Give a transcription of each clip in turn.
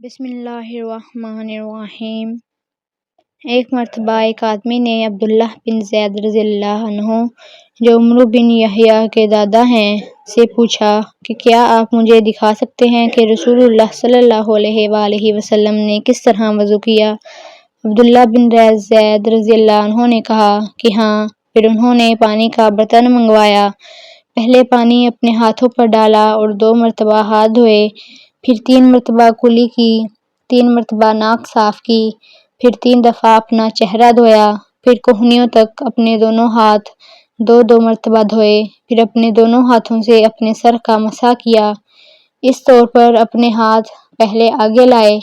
بسم اللہ الرحمن الرحیم۔ ایک مرتبہ ایک آدمی نے عبداللہ بن زید رضی اللہ عنہ جو عمرو بن یحییٰ کے دادا ہیں سے پوچھا کہ کیا آپ مجھے دکھا سکتے ہیں کہ رسول اللہ صلی اللہ علیہ وآلہ وسلم نے کس طرح وضو کیا؟ عبداللہ بن زید رضی اللہ عنہ نے کہا کہ ہاں۔ پھر انہوں نے پانی کا برتن منگوایا، پہلے پانی اپنے ہاتھوں پر ڈالا اور 2 مرتبہ ہاتھ دھوئے، پھر 3 مرتبہ کلی کی، 3 مرتبہ ناک صاف کی، پھر 3 دفعہ اپنا چہرہ دھویا، پھر کہنیوں تک اپنے دونوں ہاتھ 2 مرتبہ دھوئے، پھر اپنے دونوں ہاتھوں سے اپنے سر کا مسح کیا۔ اس طور پر اپنے ہاتھ پہلے آگے لائے،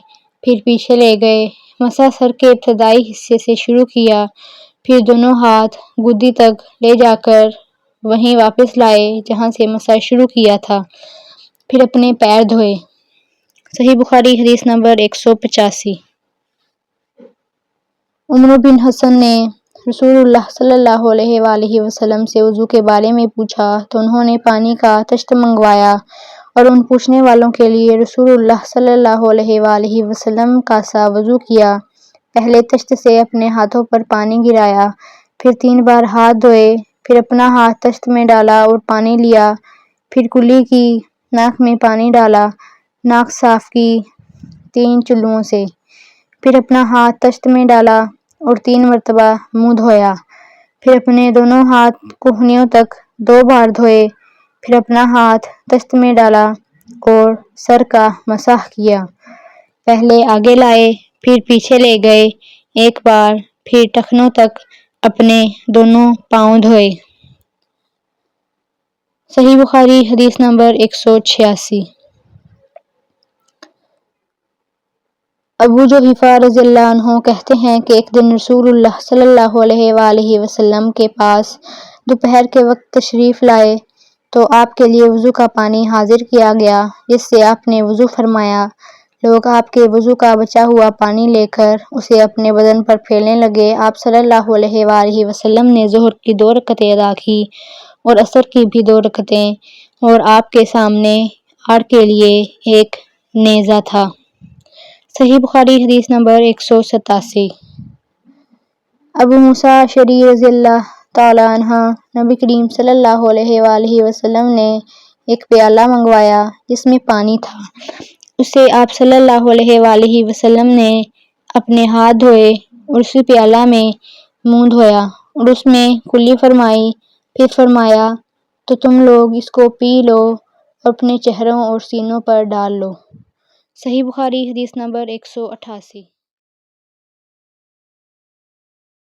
پھر پیچھے لے گئے، مسح سر کے ابتدائی حصے سے شروع کیا، پھر دونوں ہاتھ گدی تک لے جا کر وہیں واپس لائے جہاں سے مسح شروع کیا تھا، پھر اپنے پیر دھوئے۔ صحیح بخاری حدیث نمبر 185۔ عمرو بن حسن نے رسول اللہ صلی اللہ علیہ وآلہ وسلم سے وضو کے بارے میں پوچھا تو انہوں نے پانی کا طشت منگوایا اور ان پوچھنے والوں کے لیے رسول اللہ صلی اللہ علیہ وآلہ وسلم کا سا وضو کیا۔ پہلے طشت سے اپنے ہاتھوں پر پانی گرایا، پھر 3 بار ہاتھ دھوئے، پھر اپنا ہاتھ طشت میں ڈالا اور پانی لیا، پھر کلی کی، ناک میں پانی ڈالا، ناک صاف کی 3 چلوؤں سے، پھر اپنا ہاتھ طشت میں ڈالا اور 3 مرتبہ منہ دھویا، پھر اپنے دونوں ہاتھ کہنیوں تک 2 بار دھوئے، پھر اپنا ہاتھ طشت میں ڈالا اور سر کا مسح کیا۔ پہلے آگے لائے، پھر پیچھے لے گئے 1 بار، پھر ٹخنوں تک اپنے دونوں پاؤں دھوئے۔ صحیح بخاری حدیث نمبر 186۔ ابو جحیفہ رضی اللہ عنہ کہتے ہیں کہ ایک دن رسول اللہ صلی اللہ علیہ وآلہ وسلم کے پاس دوپہر کے وقت تشریف لائے تو آپ کے لیے وضو کا پانی حاضر کیا گیا جس سے آپ نے وضو فرمایا۔ لوگ آپ کے وضو کا بچا ہوا پانی لے کر اسے اپنے بدن پر پھیرنے لگے۔ آپ صلی اللہ علیہ وآلہ وسلم نے ظہر کی 2 رکعتیں ادا کی اور عصر کی بھی 2 رکعتیں، اور آپ کے سامنے آڑ کے لیے ایک نیزہ تھا۔ صحیح بخاری حدیث نمبر 187۔ ابو موسیٰ اشعری رضی اللہ تعالیٰ عنہ نبی کریم صلی اللہ علیہ وآلہ وسلم نے ایک پیالہ منگوایا جس میں پانی تھا، اسے آپ صلی اللہ علیہ وآلہ وسلم نے اپنے ہاتھ دھوئے اور اسی پیالہ میں منہ دھویا اور اس میں کلی فرمائی، پھر فرمایا تو تم لوگ اس کو پی لو اور اپنے چہروں اور سینوں پر ڈال لو۔ صحیح بخاری حدیث نمبر 188۔